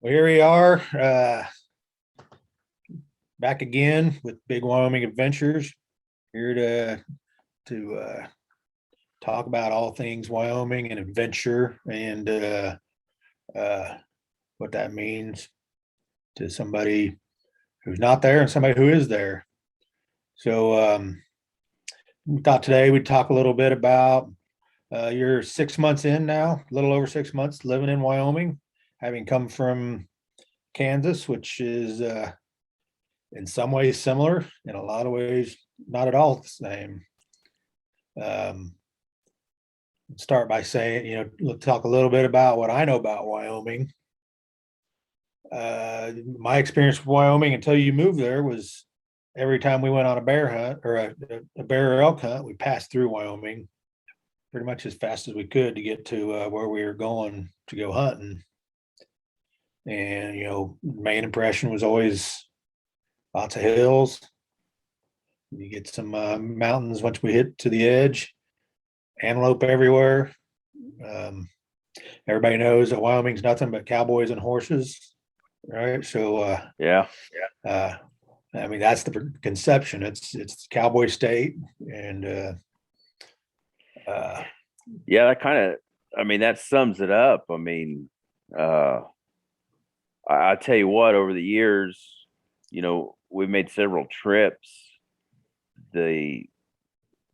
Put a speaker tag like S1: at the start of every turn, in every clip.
S1: Well, here we are, back again with Big Wyoming Adventures. Here to talk about all things Wyoming and adventure, and uh, what that means to somebody who's not there and somebody who is there. So we thought today we'd talk a little bit about you're 6 months in now, a little over 6 months living in Wyoming, having come from Kansas, which is in some ways similar, in a lot of ways not at all the same. Um, Start by saying, let's talk a little bit about what I know about Wyoming. My experience with Wyoming until you moved there was every time we went on a bear hunt or a bear or elk hunt, we passed through Wyoming pretty much as fast as we could to get to where we were going to go hunting. And, main impression was always lots of hills. You get some mountains once we hit to the edge, antelope everywhere. Um, Everybody knows that Wyoming's nothing but cowboys and horses, right? So,
S2: Yeah.
S1: I mean, that's the conception. It's Cowboy State, and uh,
S2: Yeah, that sums it up. Uh, I tell you what, over the years, we've made several trips. The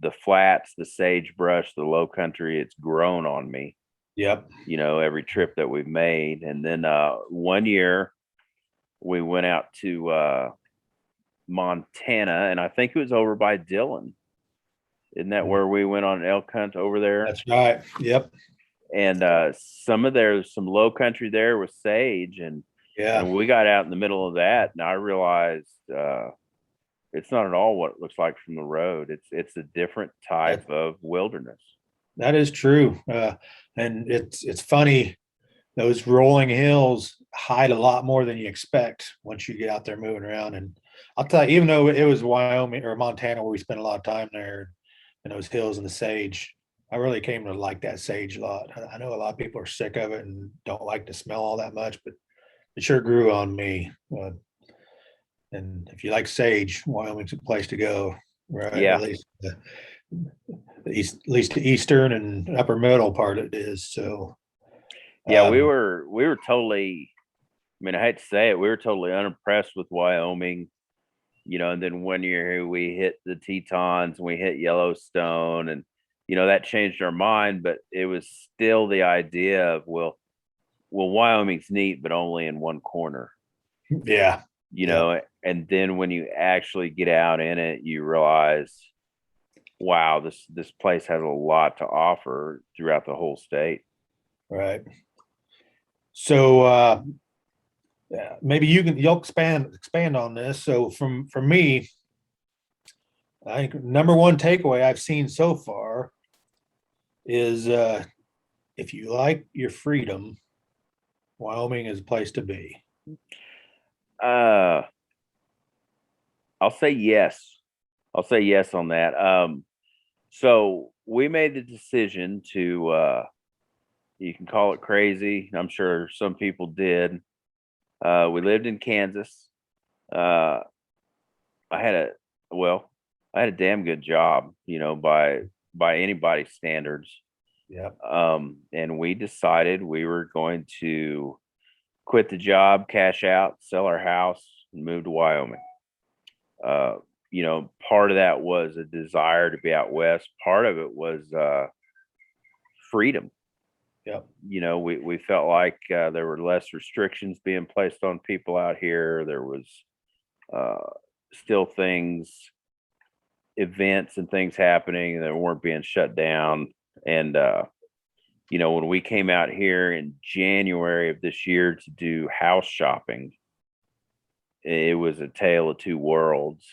S2: the flats, the sagebrush, the low country, it's grown on me,
S1: yep,
S2: every trip that we've made. And then one year we went out to Montana, and I think it was over by Dillon. Isn't that where we went on an elk hunt over there?
S1: that's right. Yep,
S2: And some low country there with sage, and
S1: yeah,
S2: we got out in the middle of that, and I realized it's not at all what it looks like from the road. It's a different
S1: that
S2: type of wilderness.
S1: that is true. And it's funny. Those rolling hills hide a lot more than you expect once you get out there moving around. And I'll tell you, even though it was Wyoming or Montana where we spent a lot of time there, and those hills and the sage, I really came to like that sage a lot. I know a lot of people are sick of it and don't like the smell all that much, but it sure grew on me. And if you like sage, Wyoming's a place to go, right? At
S2: Yeah.
S1: least at least the eastern and upper middle part it is. So,
S2: Yeah, we
S1: um,
S2: were we were totally, I hate to say it, we were totally unimpressed with Wyoming, and then one year we hit the Tetons and we hit Yellowstone, and that changed our mind, but it was still the idea of, well, Wyoming's neat, but only in one corner,
S1: yeah, yeah,
S2: and then when you actually get out in it, you realize, wow, this place has a lot to offer throughout the whole state.
S1: right. So yeah, maybe you'll expand on this. So for me, I think number one takeaway I've seen so far is if you like your freedom, Wyoming is a place to be.
S2: Uh, I'll say yes. I'll say yes on that. So we made the decision to, you can call it crazy. I'm sure some people did. We lived in Kansas. Uh, I had a, well, I had a damn good job, by anybody's standards.
S1: Yeah,
S2: And we decided we were going to quit the job, cash out, sell our house, and move to Wyoming. Uh, Part of that was a desire to be out west. Part of it was freedom.
S1: yeah,
S2: We felt like there were less restrictions being placed on people out here. There was uh, still events and things happening that weren't being shut down. And when we came out here in January of this year to do house shopping, it was a tale of two worlds.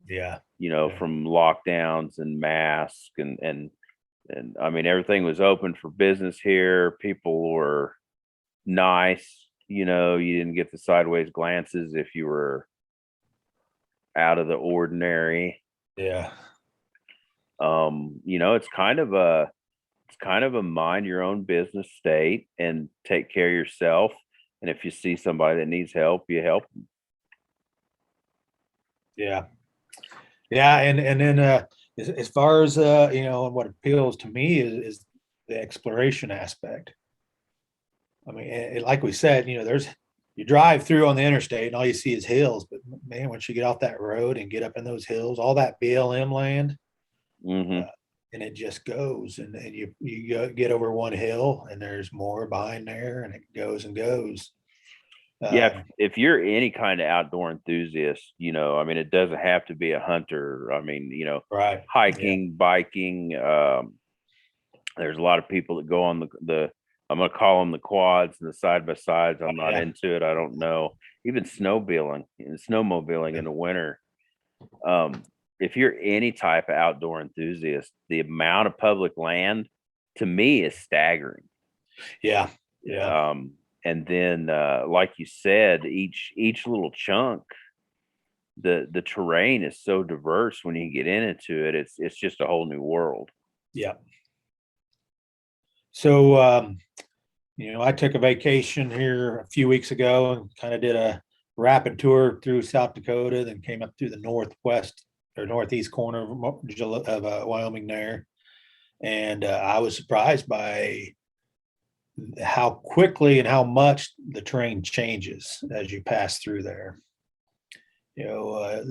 S1: yeah, yeah.
S2: From lockdowns and masks, and everything was open for business here. People were nice. You didn't get the sideways glances if you were out of the ordinary.
S1: Yeah.
S2: It's kind of a mind your own business state and take care of yourself. And if you see somebody that needs help, you help them.
S1: Yeah. Yeah. And then, as far as, what appeals to me is the exploration aspect. I mean, like we said, you drive through on the interstate and all you see is hills, but man, once you get off that road and get up in those hills, all that BLM land,
S2: Mm-hmm.
S1: and it just goes, and get over one hill and there's more behind there, and it goes and goes.
S2: Yeah,
S1: Um,
S2: if you're any kind of outdoor enthusiast, I mean, it doesn't have to be a hunter. I mean,
S1: right. Yeah.
S2: hiking, biking. There's a lot of people that go on the I'm gonna call them the quads and the side by sides. I'm not
S1: Yeah.
S2: into it. I don't know. Even snowmobiling and snowmobiling in the winter. Um, if you're any type of outdoor enthusiast, the amount of public land to me is staggering.
S1: Yeah. Yeah.
S2: And then, like you said, each little chunk, the terrain is so diverse when you get into it. It's just a whole new world.
S1: Yeah. So, I took a vacation here a few weeks ago and kind of did a rapid tour through South Dakota, then came up through the northwest or northeast corner of Wyoming there. And I was surprised by how quickly and how much the terrain changes as you pass through there. You're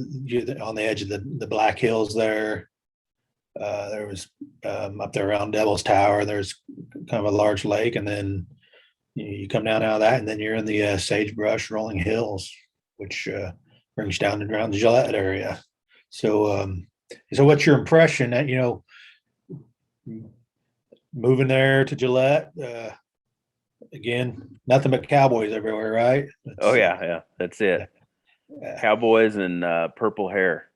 S1: on the edge of the Black Hills there. There was up there around Devil's Tower. There's kind of a large lake, and then you come down out of that, and then you're in the sagebrush rolling hills, which brings you down around the Gillette area. So what's your impression that moving there to Gillette? Again, nothing but cowboys everywhere, right?
S2: Oh yeah, that's it.
S1: Yeah.
S2: Cowboys and purple hair,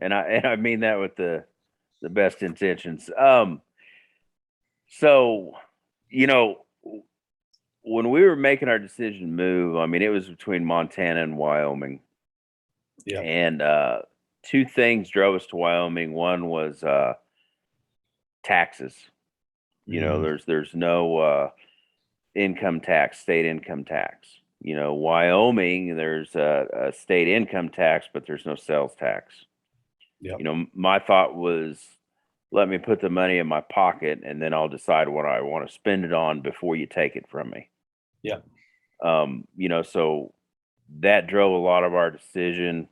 S2: and I mean that with the best intentions. So when we were making our decision to move, I mean, it was between Montana and Wyoming.
S1: Yeah.
S2: And two things drove us to Wyoming. One was taxes. There's no income tax, state income tax. Wyoming, there's a state income tax, but there's no sales tax.
S1: Yeah.
S2: My thought was, let me put the money in my pocket and then I'll decide what I want to spend it on before you take it from me.
S1: Yeah.
S2: So that drove a lot of our decision.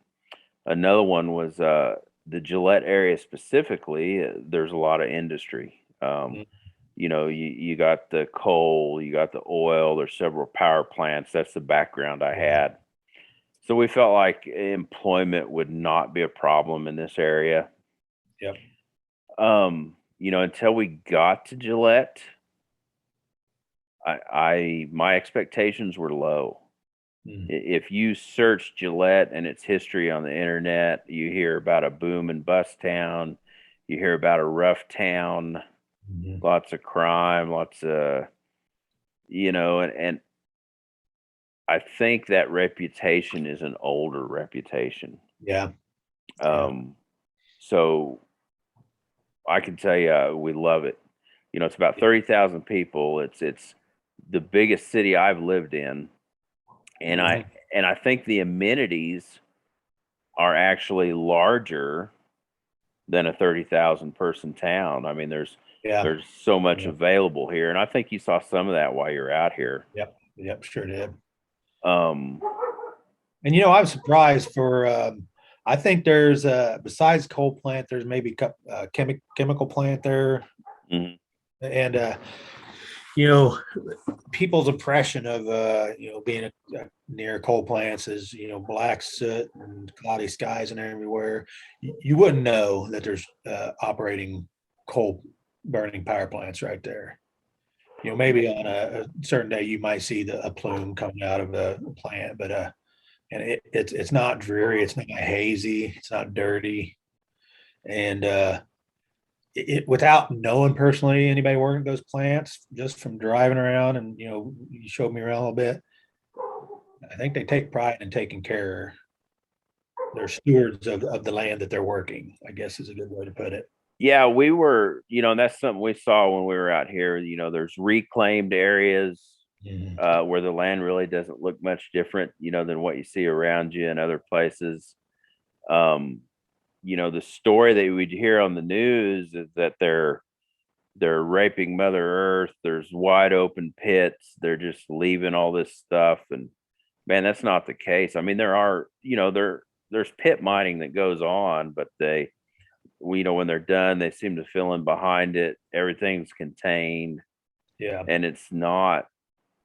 S2: Another one was the Gillette area specifically. There's a lot of industry. You got the coal, you got the oil. There's several power plants. That's the background I had. So we felt like employment would not be a problem in this area.
S1: Yep.
S2: Until we got to Gillette, my expectations were low. If you search Gillette and its history on the internet, you hear about a boom and bust town. You hear about a rough town, lots of crime, lots of, and I think that reputation is an older reputation.
S1: Yeah.
S2: So I can tell you, we love it. It's about 30,000 people. It's the biggest city I've lived in. And I think the amenities are actually larger than a 30,000 person town. I mean, there's so much available here, and I think you saw some of that while you're out here.
S1: Yep, sure did. And I was surprised for. I think there's besides coal plant, there's maybe chemical plant there, and people's impression of being near coal plants is black soot and cloudy skies and everywhere. You wouldn't know that there's operating coal burning power plants right there. Maybe on a certain day you might see a plume coming out of a plant, but and it's not dreary, it's not hazy, it's not dirty, and without knowing personally anybody working those plants, just from driving around and you showed me around a little bit, I think they take pride in taking care. They're stewards of the land that they're working, I guess is a good way to put it.
S2: Yeah, we were, and that's something we saw when we were out here. There's reclaimed areas,
S1: Mhm.
S2: where the land really doesn't look much different, than what you see around you in other places. Um, the story that we'd hear on the news is that they're raping Mother Earth. There's wide open pits. They're just leaving all this stuff, and man, that's not the case. I mean, there's pit mining that goes on, but when they're done, they seem to fill in behind it. Everything's contained,
S1: Yeah.
S2: and it's not.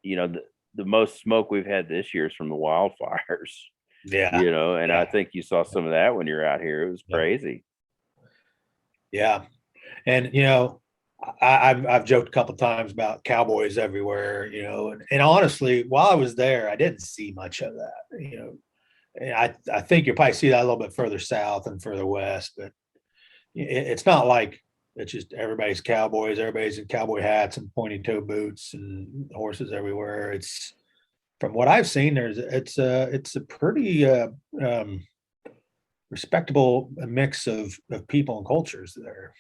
S2: The most smoke we've had this year is from the wildfires.
S1: Yeah.
S2: And I
S1: Yeah.
S2: think you saw some of that when you're out here. It was
S1: Yeah.
S2: crazy.
S1: Yeah. And I've joked a couple times about cowboys everywhere, and honestly, while I was there, I didn't see much of that. And I think you'll probably see that a little bit further south and further west, but it's not like it's just everybody's cowboys, everybody's in cowboy hats and pointy toe boots and horses everywhere. It's from what I've seen, it's a pretty um, respectable mix of people and cultures there.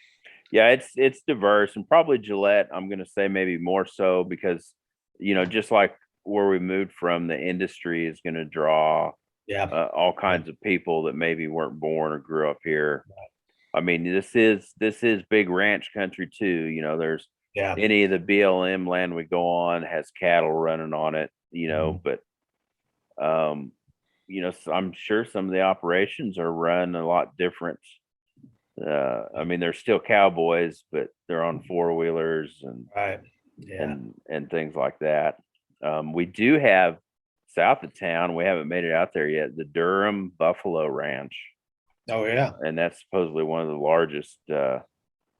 S2: Yeah, it's diverse, and probably Gillette, I'm going to say maybe more so because just like where we moved from, the industry is going to draw
S1: Yeah.
S2: all
S1: Yeah.
S2: kinds of people that maybe weren't born or grew up here. I mean, this is big ranch country too. There's
S1: Yeah.
S2: any of the BLM land we go on has cattle running on it.
S1: Mhm.
S2: But so I'm sure some of the operations are run a lot different. I mean, they're still cowboys, but they're on four-wheelers and
S1: Right. Yeah.
S2: and things like that. We do have south of town. We haven't made it out there yet. The Durham Buffalo Ranch,
S1: Oh yeah.
S2: and that's supposedly one of the largest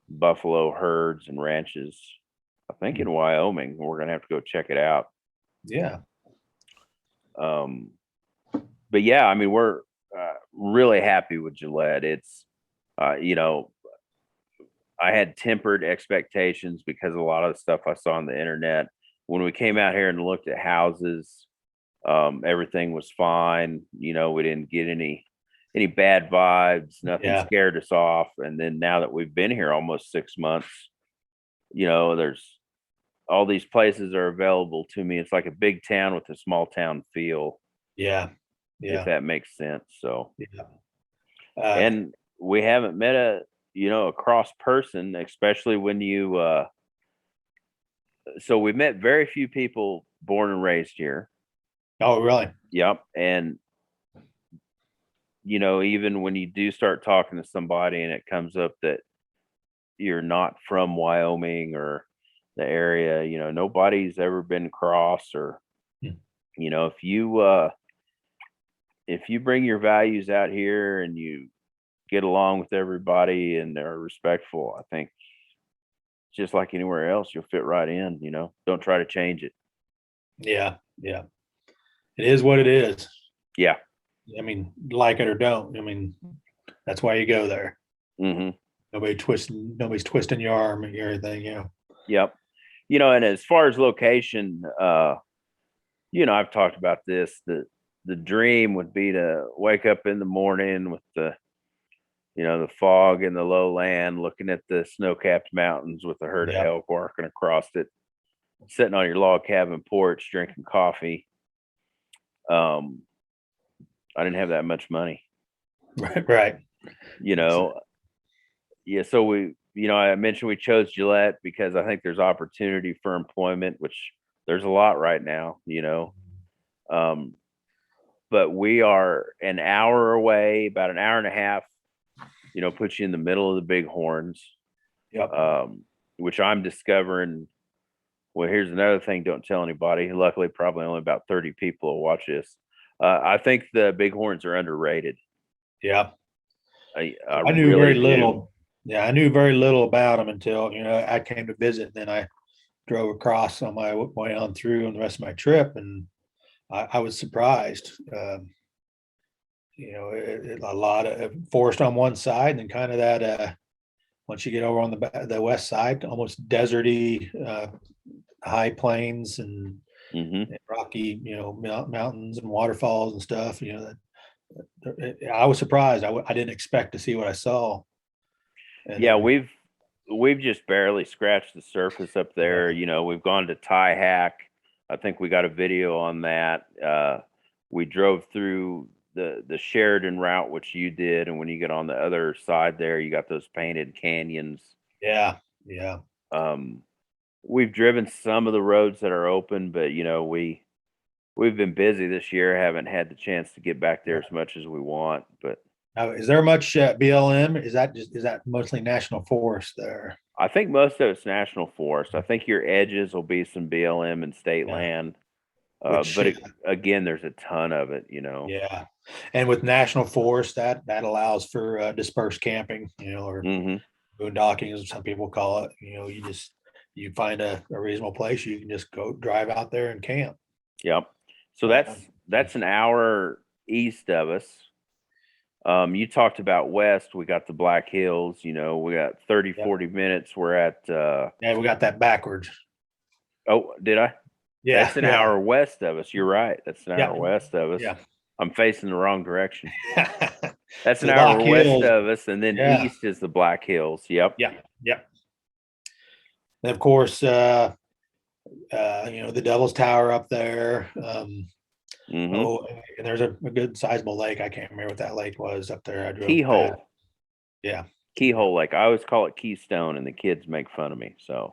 S2: buffalo herds and ranches. I think in Wyoming. We're gonna have to go check it out.
S1: Yeah.
S2: Um, but yeah, I mean, we're really happy with Gillette. It's you know, I had tempered expectations because of a lot of the stuff I saw on the internet. When we came out here and looked at houses, everything was fine. We didn't get any bad vibes. Nothing
S1: Yeah.
S2: scared us off. And then now that we've been here almost 6 months, there's all these places are available to me. It's like a big town with a small town feel,
S1: Yeah.
S2: if
S1: Yeah.
S2: that makes sense. So,
S1: Yeah. Uh,
S2: and we haven't met a cross person, especially when so we met very few people born and raised here.
S1: oh really?
S2: Yep. And even when you do start talking to somebody and it comes up that you're not from Wyoming or the area, nobody's ever been cross. Or
S1: Hmm.
S2: If you bring your values out here and you get along with everybody and are respectful, I think just like anywhere else, you'll fit right in. Don't try to change it.
S1: Yeah. Yeah. It is what it is.
S2: Yeah.
S1: I mean, like it or don't. I mean, that's why you go there.
S2: Hmm.
S1: Nobody's twisting your arm and everything.
S2: Yep. And as far as location, I've talked about this. The dream would be to wake up in the morning with the fog in the lowland, looking at the snow-capped mountains with a herd of
S1: Yeah.
S2: elk walking across it, sitting on your log cabin porch drinking coffee. Um, I didn't have that much money,
S1: Right. Right.
S2: you know. Yeah, so I mentioned we chose Gillette because I think there's opportunity for employment, which there's a lot right now. Um, but we are an hour away, about an hour and a half. Puts you in the middle of the Bighorns,
S1: Yep.
S2: which I'm discovering. Well, here's another thing. Don't tell anybody. Luckily, probably only about 30 people will watch this. I think the Bighorns are underrated.
S1: Yeah.
S2: I
S1: I knew
S2: really
S1: very
S2: do.
S1: little. Yeah, I knew very little about them until I came to visit. And then I drove across on my way on through on the rest of my trip, and I was surprised. A lot of forest on one side, and then kind of that. Once you get over on the west side, almost deserty, high plains and,
S2: Hmm.
S1: and rocky, mountains and waterfalls and stuff. I was surprised. I didn't expect to see what I saw. And
S2: Yeah, we've just barely scratched the surface up there. We've gone to Tie Hack. I think we got a video on that. We drove through the Sheridan route, which you did, and when you get on the other side there, you got those painted canyons.
S1: Yeah, yeah,
S2: Um, we've driven some of the roads that are open, but we've been busy this year, haven't had the chance to get back there
S1: yeah.
S2: as much as we want. But
S1: Now, is there much BLM? Is that mostly national forest there?
S2: I think most of it's national forest. I think your edges will be some BLM and state
S1: Yeah,
S2: land.
S1: which
S2: But again, there's a ton of it,
S1: yeah, and with national forest, that allows for dispersed camping, or
S2: Hmm.
S1: boondocking, as some people call it. You find a reasonable place, you can just go drive out there and camp.
S2: Yep. So
S1: Uh,
S2: that's an hour east of us. You talked about west. We got the Black Hills. We got 30,
S1: yep.
S2: 40 minutes. We're at.
S1: Yeah, we got that backwards.
S2: Oh, did I?
S1: Yeah,
S2: That's an
S1: yeah,
S2: hour west of us. You're right. That's an
S1: yeah,
S2: hour west of us.
S1: yeah.
S2: I'm facing the wrong direction. That's
S1: So
S2: an
S1: the Black
S2: hour west
S1: Hills,
S2: of us, and then
S1: yeah,
S2: east is the Black Hills. Yep.
S1: yeah, yeah. And of course, the Devil's Tower up there.
S2: Hmm.
S1: Oh, and there's a good sizable lake. I can't remember what that lake was up there. I drove past.
S2: Keyhole.
S1: Yeah.
S2: Keyhole Lake. I always call it Keystone, and the kids make fun of me. So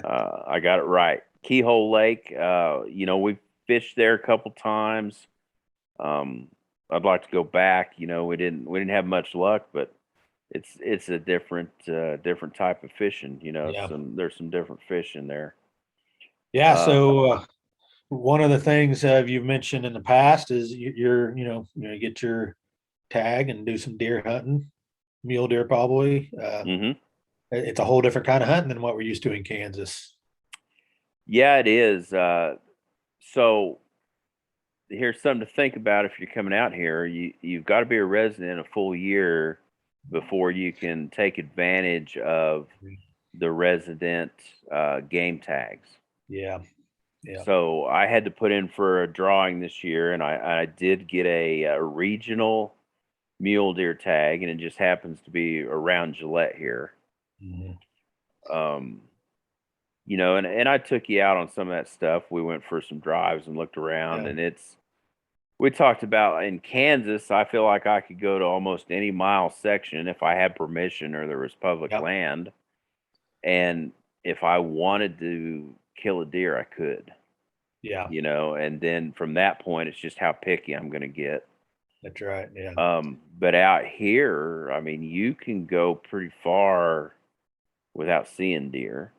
S2: I got it right. Keyhole Lake. We fished there a couple times. Um, I'd like to go back. We didn't have much luck, but it's a different type of fishing.
S1: Yeah.
S2: There's some different fish in there.
S1: Yeah.
S2: Uh,
S1: So one of the things you've mentioned in the past is get your tag and do some deer hunting, mule deer probably.
S2: hmm.
S1: It's a whole different kind of hunting than what we're used to in Kansas.
S2: Yeah, it is. So here's something to think about if you're coming out here. You've got to be a resident a full year before you can take advantage of the resident game tags.
S1: Yeah. Yeah.
S2: So I had to put in for a drawing this year, and I did get a regional mule deer tag, and it just happens to be around Gillette here.
S1: Mhm.
S2: Um, and I took you out on some of that stuff. We went for some drives and looked around,
S1: Yeah.
S2: and we talked about in Kansas. I feel like I could go to almost any mile section if I had permission or there was public
S1: Yep.
S2: land, and if I wanted to kill a deer, I could.
S1: Yeah.
S2: And then from that point, it's just how picky I'm going to get.
S1: That's right. Yeah.
S2: But out here, I mean, you can go pretty far without seeing deer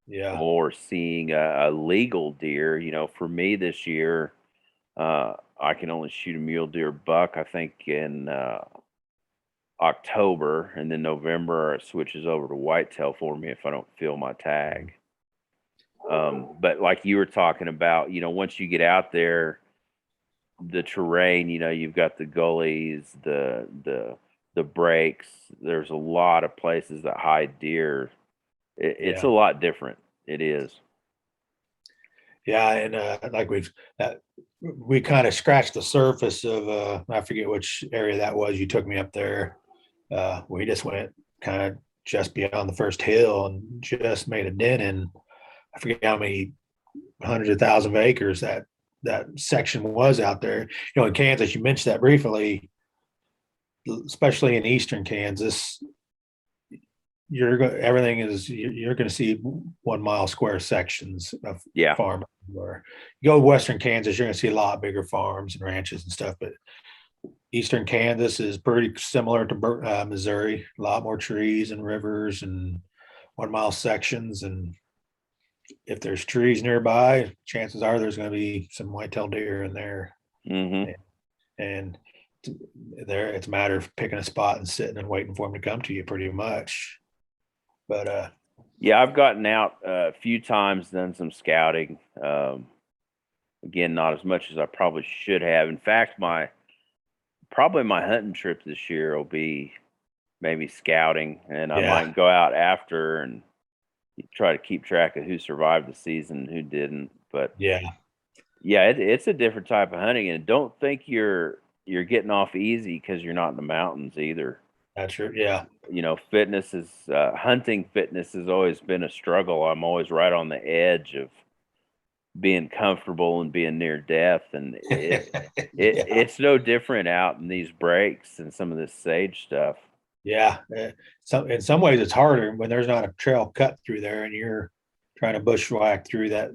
S1: Yeah.
S2: or seeing a legal deer. For me this year, I can only shoot a mule deer buck, I think, in October, and then November it switches over to whitetail for me if I don't fill my tag. But like you were talking about, once you get out there, the terrain, you've got the gullies, the breaks. There's a lot of places that hide deer. It's
S1: Yeah.
S2: a lot different. It is.
S1: Yeah. And like we kind of scratched the surface of I forget which area that was. You took me up there. We just went kind of just beyond the first hill and just made a dent in, I forget how many hundreds of thousands of acres that section was out there. In Kansas, you mentioned that briefly, especially in eastern Kansas, everything is you're going to see 1 mile square sections of
S2: Yeah.
S1: farm. Where you go to western Kansas, you're going to see a lot bigger farms and ranches and stuff. But eastern Kansas is pretty similar to Missouri. A lot more trees and rivers and 1 mile sections. And if there's trees nearby, chances are there's going to be some whitetail deer in there.
S2: Hmm.
S1: And there, it's a matter of picking a spot and sitting and waiting for them to come to you, pretty much. But
S2: Yeah, I've gotten out a few times, done some scouting. Again, not as much as I probably should have. In fact, probably my hunting trip this year will be maybe scouting, and I
S1: yeah,
S2: might go out after and try to keep track of who survived the season and who didn't. But
S1: yeah,
S2: yeah, it's a different type of hunting, and don't think you're getting off easy because you're not in the mountains either.
S1: that's true. Yeah,
S2: Fitness hunting fitness has always been a struggle. I'm always right on the edge of being comfortable and being near death, and
S1: Yeah,
S2: it's no different out in these breaks and some of this sage stuff.
S1: yeah. So in some ways it's harder when there's not a trail cut through there and you're trying to bushwhack through that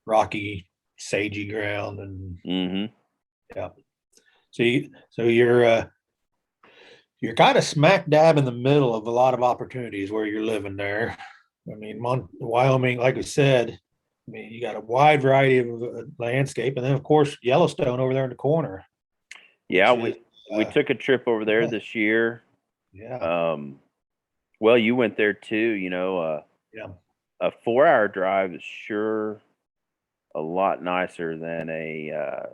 S1: rocky, sagey ground. And
S2: Hmm.
S1: yeah, so you're kind of smack dab in the middle of a lot of opportunities where you're living there. I mean, Wyoming, like I said, I mean, you got a wide variety of landscape, and then of course Yellowstone over there in the corner,
S2: Yeah,
S1: which is
S2: we took a trip over there
S1: yeah,
S2: this year.
S1: yeah,
S2: Um, well, you went there too.
S1: yeah,
S2: A 4 hour drive is sure a lot nicer than a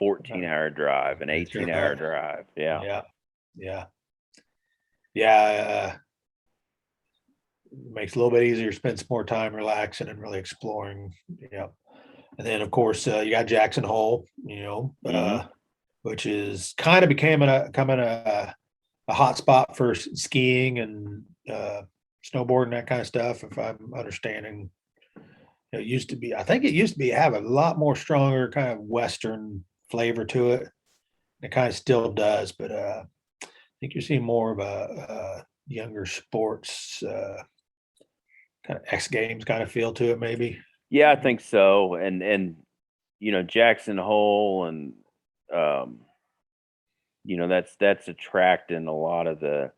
S2: 14-hour drive, an
S1: that's
S2: 18-hour
S1: right.
S2: drive. Yeah.
S1: Yeah, yeah, yeah. Makes it a little bit easier, spend some more time relaxing and really exploring. Yeah, and then of course you got Jackson Hole,
S2: Hmm.
S1: which is kind of becoming a hot spot for skiing and snowboarding, that kind of stuff. If I'm understanding, it used to be. I think it used to be have a lot more stronger kind of Western flavor to it. It kind of still does, but I think you're seeing more of a younger sports kind of X Games kind of feel to it, maybe.
S2: Yeah, I think so. And Jackson Hole, and um, that's attracting a lot of the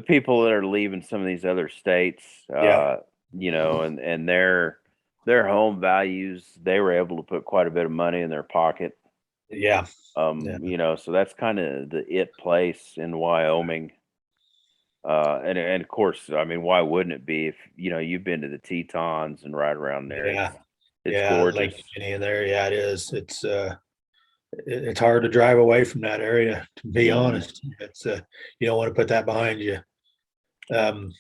S2: people that are leaving some of these other states.
S1: Yeah,
S2: And their home values, they were able to put quite a bit of money in their pocket.
S1: yeah, yeah,
S2: So that's kind of the it place in Wyoming. And of course, I mean, why wouldn't it be if you've been to the Tetons and right around there?
S1: yeah,
S2: It's
S1: yeah.
S2: gorgeous.
S1: Lake Geneva there. Yeah, it is. It's hard to drive away from that area. To be
S2: Hmm.
S1: honest, it's you don't want to put that behind you. Um,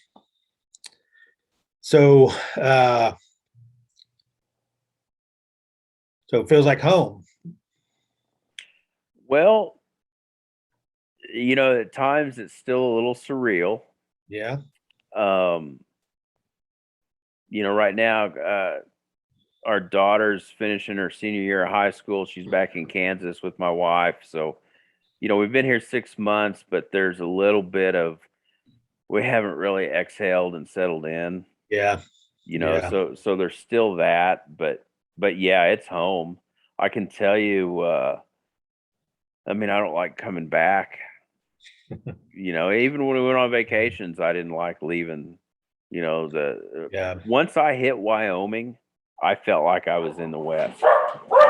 S1: so uh, so it feels like home.
S2: Well, at times it's still a little surreal.
S1: Yeah,
S2: Um, right now, our daughter's finishing her senior year of high school. She's back in Kansas with my wife. So, we've been here 6 months, but there's a little bit of, we haven't really exhaled and settled in,
S1: yeah, yeah,
S2: so there's still that, but yeah, it's home. I can tell you, I mean, I don't like coming back. Even when we went on vacations, I didn't like leaving.
S1: yeah,
S2: Once I hit Wyoming, I felt like I was in the West.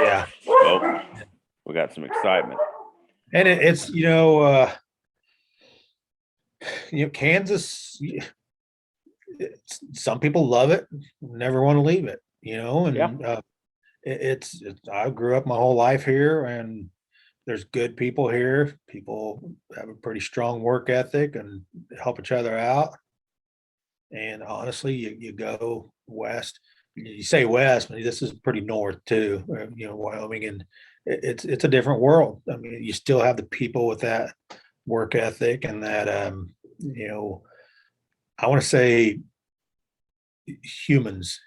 S1: yeah.
S2: Oh, we got some excitement.
S1: And it's Kansas. Some people love it, never want to leave it.
S2: Yeah.
S1: And I grew up my whole life here, and there's good people here. People have a pretty strong work ethic and help each other out. And honestly, you go west, you say west, but this is pretty north too, Wyoming, and it's a different world. I mean, you still have the people with that work ethic and that, I want to say humans,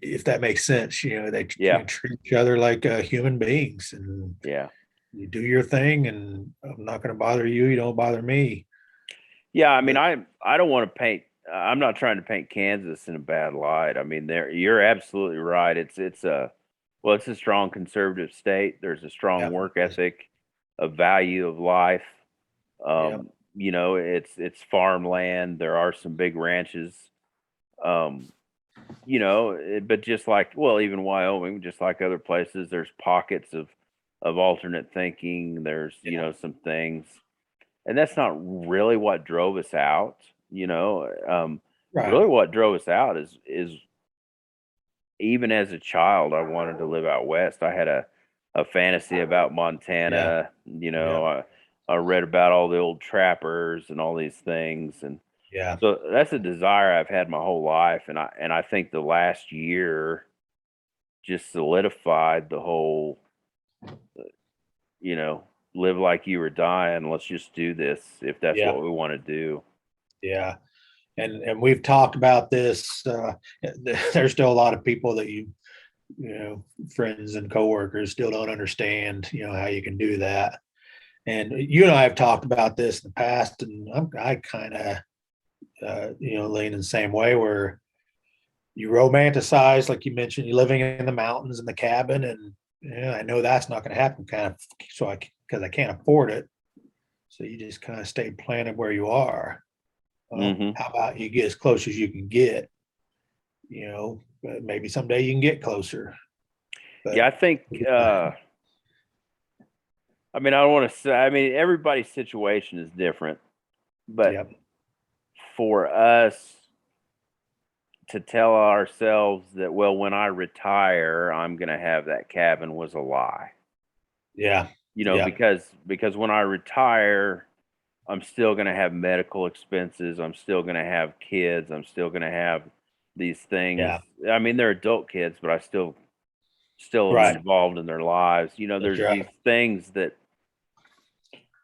S1: if that makes sense. They
S2: Yeah.
S1: treat each other like human beings, and
S2: Yeah.
S1: you do your thing, and I'm not going to bother you. You don't bother me.
S2: Yeah, I mean,
S1: But
S2: I don't want to paint. I'm not trying to paint Kansas in a bad light. I mean, you're absolutely right. It's a strong conservative state. There's a strong
S1: yeah,
S2: work ethic, a value of life.
S1: yeah,
S2: It's farmland. There are some big ranches. Um, but just like, well, even Wyoming, just like other places, there's pockets of alternate thinking. There's
S1: yeah,
S2: some things, and that's not really what drove us out.
S1: right,
S2: Really, what drove us out is even as a child, I wanted to live out west. I had a fantasy about
S1: yeah,
S2: Montana.
S1: yeah,
S2: I read about all the old trappers and all these things, and
S1: yeah,
S2: so that's a desire I've had my whole life, and I think the last year just solidified the whole, you know, live like you were dying. Let's just do this if that's
S1: yeah,
S2: what we want to do.
S1: yeah. And we've talked about this. There's still a lot of people that friends and coworkers still don't understand, how you can do that. And you and I have talked about this in the past, and I kind of, lean in the same way where you romanticize, like you mentioned, you're living in the mountains in the cabin, and I know that's not going to happen, kind of, because I can't afford it. So you just kind of stay planted where you are. Well,
S2: Hmm.
S1: how about you get as close as you can get? But maybe someday you can get closer. But
S2: Yeah, I think. I mean, I don't want to say. I mean, everybody's situation is different, but
S1: yep,
S2: for us to tell ourselves that, well, when I retire, I'm going to have that cabin was a lie.
S1: yeah, yeah,
S2: Because when I retire, I'm still going to have medical expenses. I'm still going to have kids. I'm still going to have these things.
S1: yeah.
S2: I mean, they're adult kids, but I still am
S1: Right.
S2: involved in their lives.
S1: That's
S2: There's these
S1: right.
S2: things that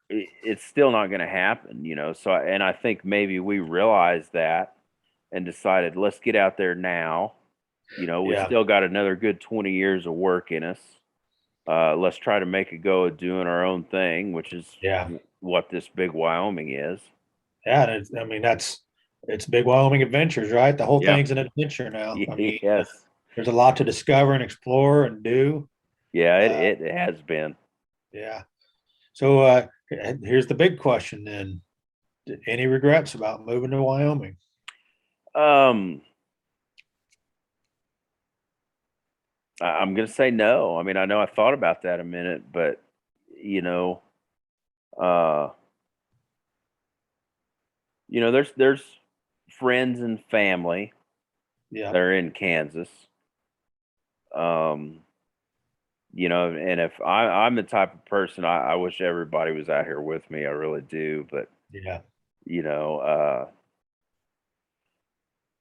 S2: it's still not going to happen. So and I think maybe we realized that and decided let's get out there now. We
S1: Yeah,
S2: still got another good 20 years of work in us. Let's try to make a go of doing our own thing, which is
S1: yeah,
S2: what this big Wyoming is.
S1: yeah. I mean, it's big Wyoming adventures, right? The whole
S2: Yeah.
S1: thing's an adventure now. I mean,
S2: Yes.
S1: there's a lot to discover and explore and do.
S2: Yeah,
S1: Uh,
S2: it has been.
S1: yeah. So here's the big question then. Any regrets about moving to Wyoming?
S2: Um, I'm gonna say no. I mean, I know I thought about that a minute, but you know, uh, there's friends and family
S1: Yeah.
S2: that are in Kansas. Um, and if I'm the type of person I wish everybody was out here with me. I really do, but
S1: Yeah.
S2: you know, uh,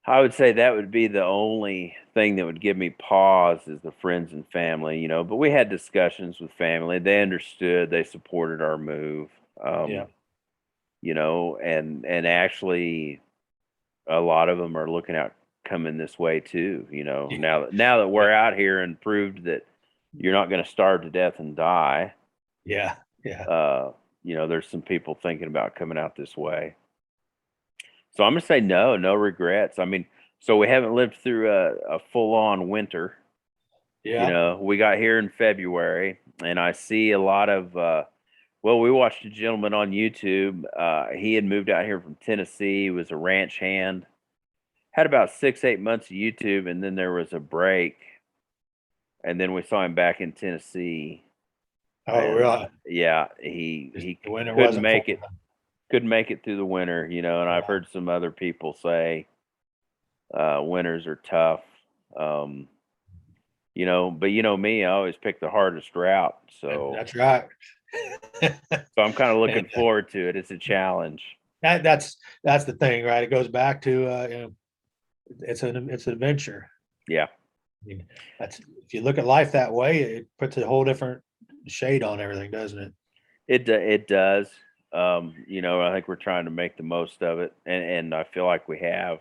S2: I would say that would be the only thing that would give me pause is the friends and family. But we had discussions with family. They understood. They supported our move.
S1: Yeah.
S2: And actually a lot of them are looking out coming this way too. Now that
S1: Yeah.
S2: we're out here and proved that you're not going to starve to death and die.
S1: Yeah. Yeah.
S2: Uh, there's some people thinking about coming out this way. So I'm gonna say no, no regrets. I mean, so we haven't lived through a full on winter.
S1: Yeah.
S2: We got here in February, and I see a lot of. Well, we watched a gentleman on YouTube. He had moved out here from Tennessee. He was a ranch hand. Had about 6, 8 months of YouTube, and then there was a break, and then we saw him back in Tennessee.
S1: Oh,
S2: And
S1: really?
S2: yeah,
S1: Just
S2: he
S1: the winter
S2: couldn't
S1: wasn't for
S2: make it. Couldn't make it through the winter. And I've
S1: yeah.
S2: heard some other people say winters are tough. Um, but me, I always pick the hardest route. So,
S1: That's right.
S2: so I'm kind of
S1: And
S2: looking forward to it. It's a challenge.
S1: that's the thing, right? It goes back to it's an adventure.
S2: Yeah,
S1: I mean, that's if you look at life that way, it puts a whole different shade on everything, doesn't it?
S2: it does. I think we're trying to make the most of it, and I feel like we have.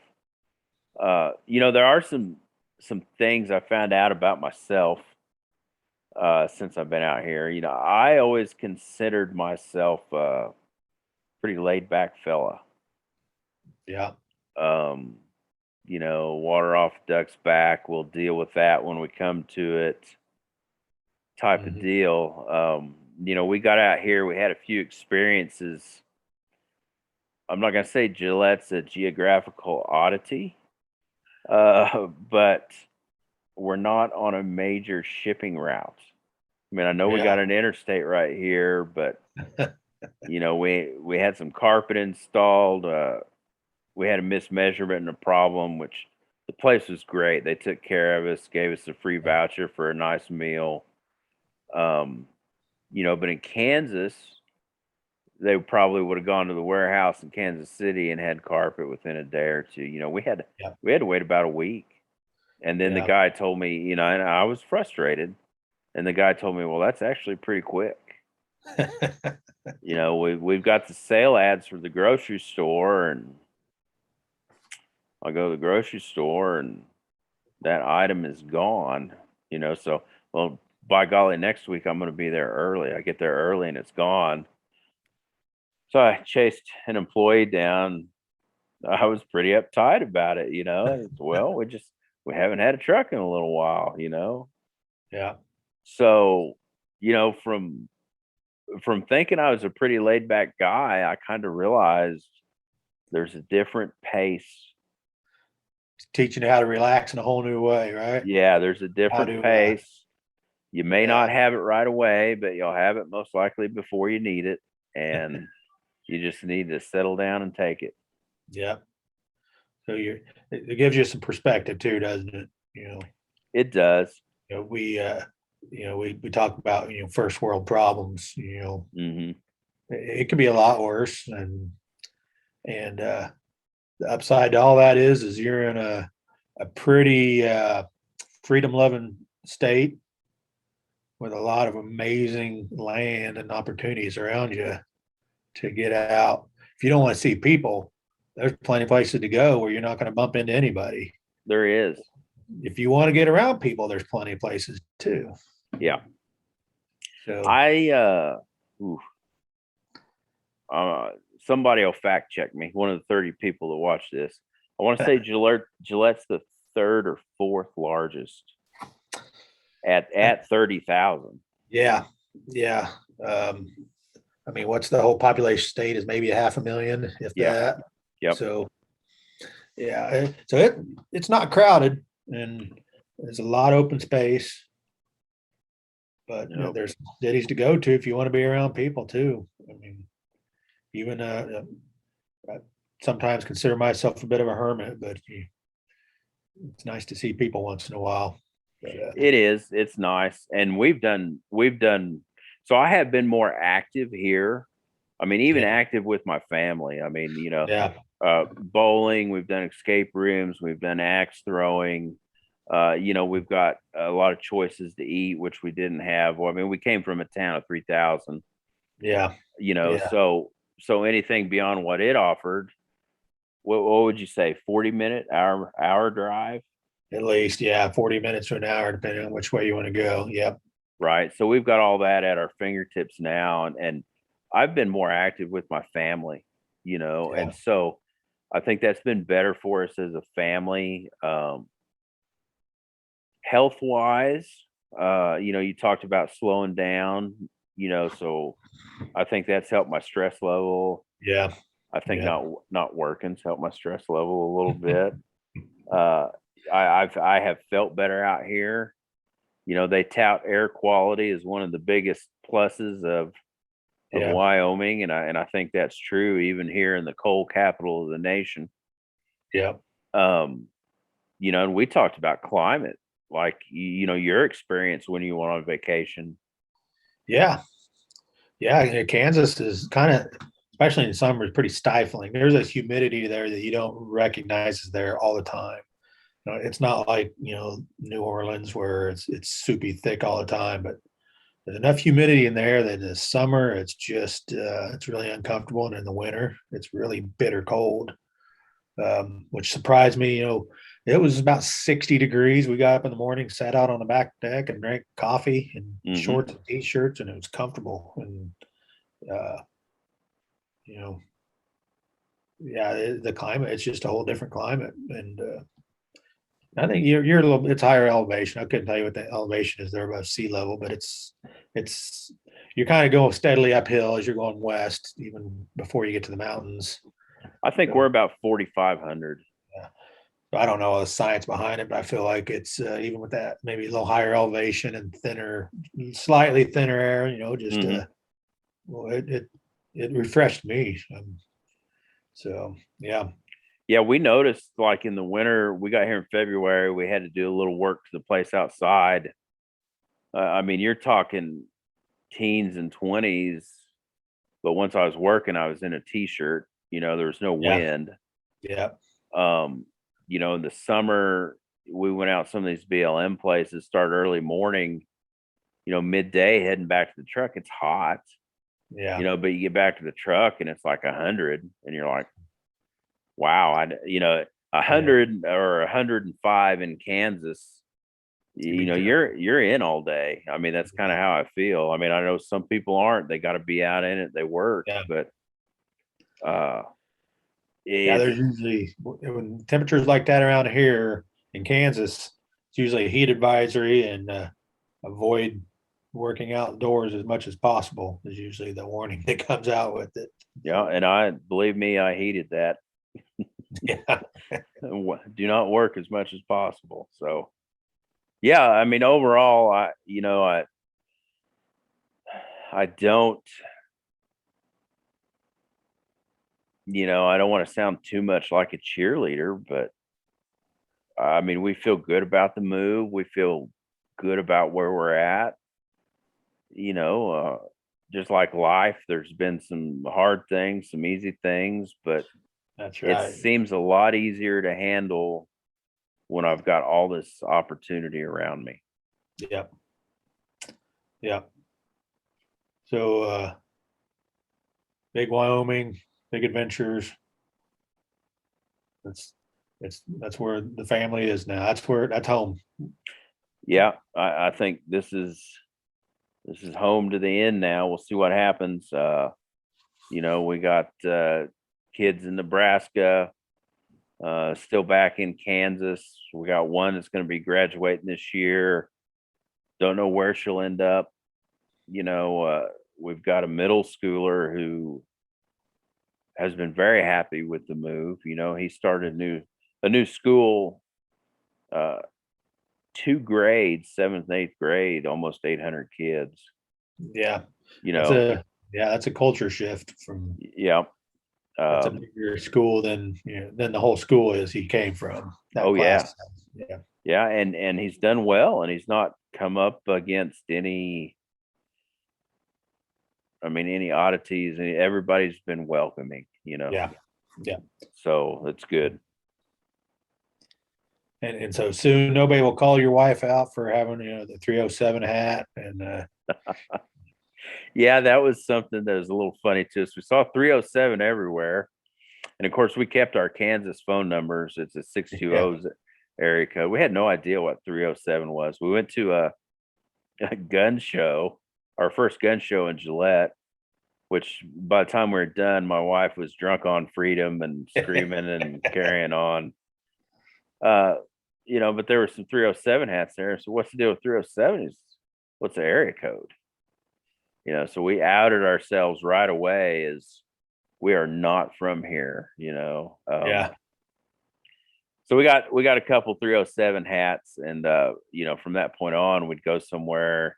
S2: There are some things I found out about myself since I've been out here. I always considered myself a pretty laid back fella.
S1: Yeah.
S2: Um, water off duck's back. We'll deal with that when we come to it, type of
S1: Hmm.
S2: deal. We got out here. We had a few experiences. I'm not gonna say Gillette's a geographical oddity, but we're not on a major shipping route. I mean, I know we
S1: Yeah.
S2: got an interstate right here, but we had some carpet installed. We had a mismeasurement and a problem, which the place was great. They took care of us, gave us a free voucher for a nice meal. Um, but in Kansas, they probably would have gone to the warehouse in Kansas City and had carpet within a day or two.
S1: Yeah.
S2: We had to wait about a week. And then the
S1: Yeah.
S2: guy told me, and I was frustrated. And the guy told me, well, that's actually pretty quick. We've got the sale ads for the grocery store, and I go to the grocery store, and that item is gone. So, well, by golly, next week I'm going to be there early. I get there early and it's gone. So I chased an employee down. I was pretty uptight about it. Well, we haven't had a truck in a little while.
S1: Yeah.
S2: So, from thinking I was a pretty laid back guy, I kind of realized there's a different pace.
S1: Teaching you how to relax in a whole new way, right?
S2: Yeah, there's a
S1: How
S2: different
S1: to,
S2: pace. You may
S1: yeah,
S2: not have it right away, but you'll have it most likely before you need it. And you just need to settle down and take it.
S1: yeah. So it gives you some perspective too, doesn't it?
S2: It does.
S1: You know, we talk about, first world problems,
S2: Hmm.
S1: it could be a lot worse. And the upside to all that is you're in a pretty freedom loving state with a lot of amazing land and opportunities around you to get out. If you don't want to see people, there's plenty of places to go where you're not going to bump into anybody.
S2: There is.
S1: If you want to get around people, there's plenty of places too.
S2: Yeah.
S1: So
S2: Ooh, somebody will fact check me. One of the 30 people that watch this. I want to say Gillette's the third or fourth largest at 30,000.
S1: yeah, yeah. I mean, what's the whole population state is maybe 500,000, if
S2: Yeah.
S1: that.
S2: Yep.
S1: So yeah, so it's not crowded and there's a lot of open space. But
S2: Nope.
S1: there's cities to go to if you want to be around people too. I mean, even I sometimes consider myself a bit of a hermit, but it's nice to see people once in a while. But,
S2: It is. It's nice. And we've done so I have been more active here. I mean, even
S1: Yeah.
S2: active with my family. I mean,
S1: yeah,
S2: bowling, we've done escape rooms, we've done axe throwing. We've got a lot of choices to eat, which we didn't have. Well, I mean, we came from a town of 3,000,
S1: yeah, yeah.
S2: so anything beyond what it offered, what would you say, 40-minute, hour drive?
S1: At least, yeah, 40 minutes to an hour, depending on which way you want to go. Yep.
S2: Right. So we've got all that at our fingertips now. And I've been more active with my family,
S1: Yeah.
S2: and so I think that's been better for us as a family. Health wise, you talked about slowing down, so I think that's helped my stress level.
S1: Yeah.
S2: I think
S1: Yeah.
S2: not working's helped my stress level a little bit. Uh, I have felt better out here. They tout air quality as one of the biggest pluses of
S1: Yeah.
S2: Wyoming, and I think that's true even here in the coal capital of the nation.
S1: Yeah.
S2: And we talked about climate, like your experience when you went on vacation.
S1: Yeah. Yeah. Kansas is kind of, especially in summer, is pretty stifling. There's a humidity there that you don't recognize is there all the time. It's not like New Orleans where it's soupy thick all the time, but there's enough humidity in there that in the summer it's just it's really uncomfortable, and in the winter it's really bitter cold, which surprised me. It was about 60 degrees. We got up in the morning, sat out on the back deck, and drank coffee and
S2: Mm-hmm.
S1: shorts and t-shirts, and it was comfortable. And uh, you know, yeah, the climate, it's just a whole different climate, and I think you're a little. It's higher elevation. I couldn't tell you what the elevation is there above sea level, but it's you're kind of going steadily uphill as you're going west, even before you get to the mountains.
S2: I think
S1: So,
S2: we're about 4,500.
S1: yeah. So I don't know the science behind it, but I feel like it's even with that maybe a little higher elevation and slightly thinner air. Just
S2: Mm-hmm.
S1: well, it refreshed me. So yeah,
S2: Yeah, we noticed like in the winter, we got here in February, we had to do a little work to the place outside. I mean, you're talking teens and 20s, but once I was working, I was in a t-shirt, there was no
S1: yeah,
S2: wind.
S1: yeah,
S2: In the summer, we went out some of these BLM places, start early morning, midday heading back to the truck. It's hot,
S1: yeah,
S2: but you get back to the truck and it's like 100 and you're like, wow, 100 or 105 in Kansas you know, you're in all day. I mean, that's kind of how I feel. I mean, I know some people aren't. They got to be out in it. They work,
S1: Yeah.
S2: but uh,
S1: Yeah,
S2: it's
S1: there's usually when temperatures like that around here in Kansas, it's usually a heat advisory and avoid working outdoors as much as possible is usually the warning that comes out with it.
S2: yeah. And I believe me, I heeded that.
S1: Yeah.
S2: Do not work as much as possible. So yeah, I mean, overall, I don't, I don't want to sound too much like a cheerleader, but I mean, we feel good about the move. We feel good about where we're at. You know, just like life, there's been some hard things, some easy things, but
S1: That's
S2: it
S1: right.
S2: seems a lot easier to handle when I've got all this opportunity around me.
S1: Yep. Yep. So big Wyoming, big adventures. That's where the family is now. That's home.
S2: Yeah, I think this is home to the end now. We'll see what happens. We got kids in Nebraska, still back in Kansas. We got one that's going to be graduating this year. Don't know where she'll end up. We've got a middle schooler who has been very happy with the move. He started a new school, uh, 2 grades, seventh and eighth grade, almost 800 kids.
S1: Yeah.
S2: You
S1: That's
S2: know,
S1: that's a culture shift from
S2: yeah.
S1: that's a
S2: Um,
S1: bigger school than the whole school is he came from. That
S2: oh yeah,
S1: class. Yeah.
S2: yeah, and he's done well, and he's not come up against any. I mean, any oddities. And everybody's been welcoming.
S1: Yeah. Yeah.
S2: So that's good.
S1: And so soon nobody will call your wife out for having, the 307 hat and
S2: Yeah, that was something that was a little funny to us. We saw 307 everywhere. And of course, we kept our Kansas phone numbers. It's a
S1: yeah.
S2: 620 area code. We had no idea what 307 was. We went to a gun show, our first gun show in Gillette, which by the time we were done, my wife was drunk on freedom and screaming and carrying on. But there were some 307 hats there. So what's the deal with 307? Is what's the area code? So we outed ourselves right away as we are not from here.
S1: Yeah.
S2: So we got a couple 307 hats, and from that point on, we'd go somewhere,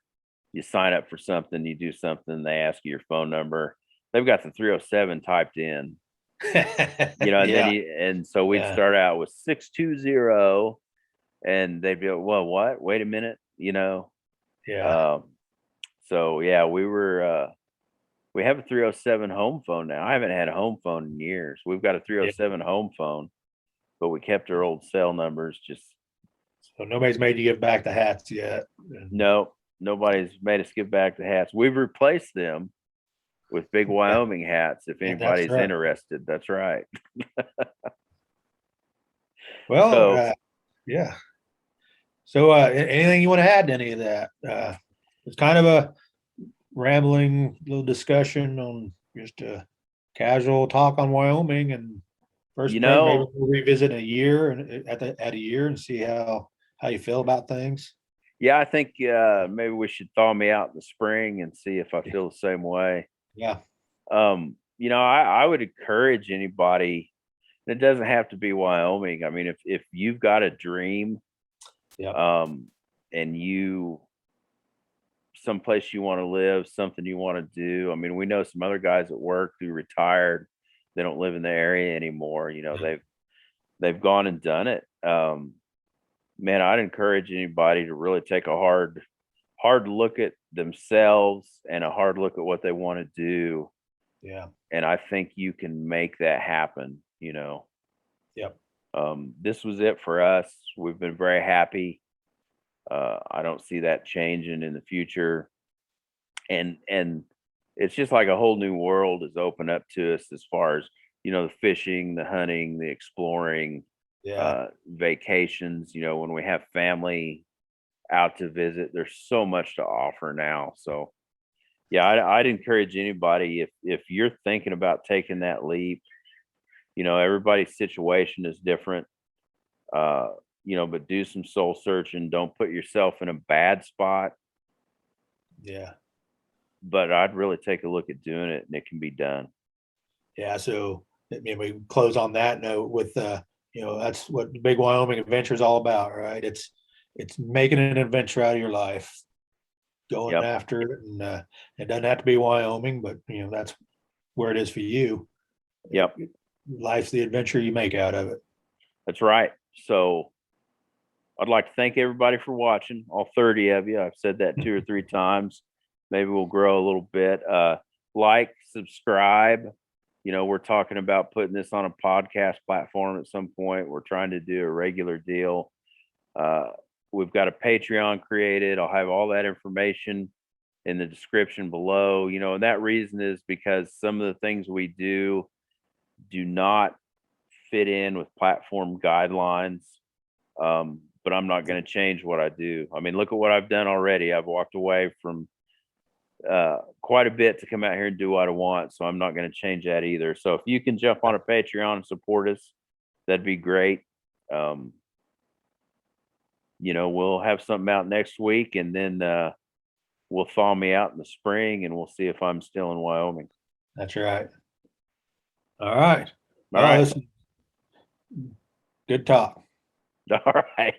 S2: you sign up for something, you do something, they ask you your phone number. They've got the 307 typed in, and
S1: Yeah.
S2: and so we'd
S1: Yeah.
S2: start out with 620, and they'd be like, well, what? Wait a minute.
S1: Yeah.
S2: Um, so yeah, we have a 307 home phone now. I haven't had a home phone in years. We've got a
S1: Yeah.
S2: 307 home phone, but we kept our old cell numbers. Just
S1: So nobody's made you give back the hats yet.
S2: no, nobody's made us give back the hats. We've replaced them with big
S1: Yeah.
S2: Wyoming hats. If
S1: Yeah, that's
S2: anybody's
S1: right.
S2: interested, that's right.
S1: Well,
S2: So
S1: yeah. So anything you want to add to any of that? It's kind of a rambling little discussion on just a casual talk on Wyoming and first
S2: you
S1: spring. Maybe
S2: know,
S1: we'll revisit a year and at a year and see how you feel about things.
S2: yeah, I think maybe we should thaw me out in the spring and see if I feel the same way.
S1: Yeah.
S2: I would encourage anybody. It doesn't have to be Wyoming. I mean, if you've got a dream,
S1: Yeah.
S2: and someplace you want to live, something you want to do. I mean, we know some other guys at work who retired. They don't live in the area anymore. They've gone and done it. Man, I'd encourage anybody to really take a hard look at themselves and a hard look at what they want to do.
S1: Yeah.
S2: And I think you can make that happen.
S1: Yep.
S2: This was it for us. We've been very happy. I don't see that changing in the future. And it's just like a whole new world has opened up to us as far as, the fishing, the hunting, the exploring,
S1: Yeah.
S2: vacations, when we have family out to visit. There's so much to offer now. So yeah, I'd encourage anybody, if you're thinking about taking that leap, everybody's situation is different. But do some soul searching. Don't put yourself in a bad spot.
S1: Yeah.
S2: But I'd really take a look at doing it, and it can be done.
S1: Yeah. So I mean, we close on that note with, that's what the Big Wyoming Adventure is all about, right? It's making an adventure out of your life, going
S2: Yep.
S1: after it, and it doesn't have to be Wyoming, but that's where it is for you.
S2: Yep.
S1: Life's the adventure you make out of it.
S2: That's right. So I'd like to thank everybody for watching, all 30 of you. I've said that 2 or 3 times. Maybe we'll grow a little bit. Like, subscribe. We're talking about putting this on a podcast platform at some point. We're trying to do a regular deal. We've got a Patreon created. I'll have all that information in the description below. And that reason is because some of the things we do not fit in with platform guidelines. But I'm not going to change what I do. I mean, look at what I've done already. I've walked away from quite a bit to come out here and do what I want. So I'm not going to change that either. So if you can jump on a Patreon and support us, that'd be great. We'll have something out next week, and then we'll thaw me out in the spring, and we'll see if I'm still in Wyoming.
S1: That's right. All right.
S2: All right.
S1: Listen, good talk.
S2: All right.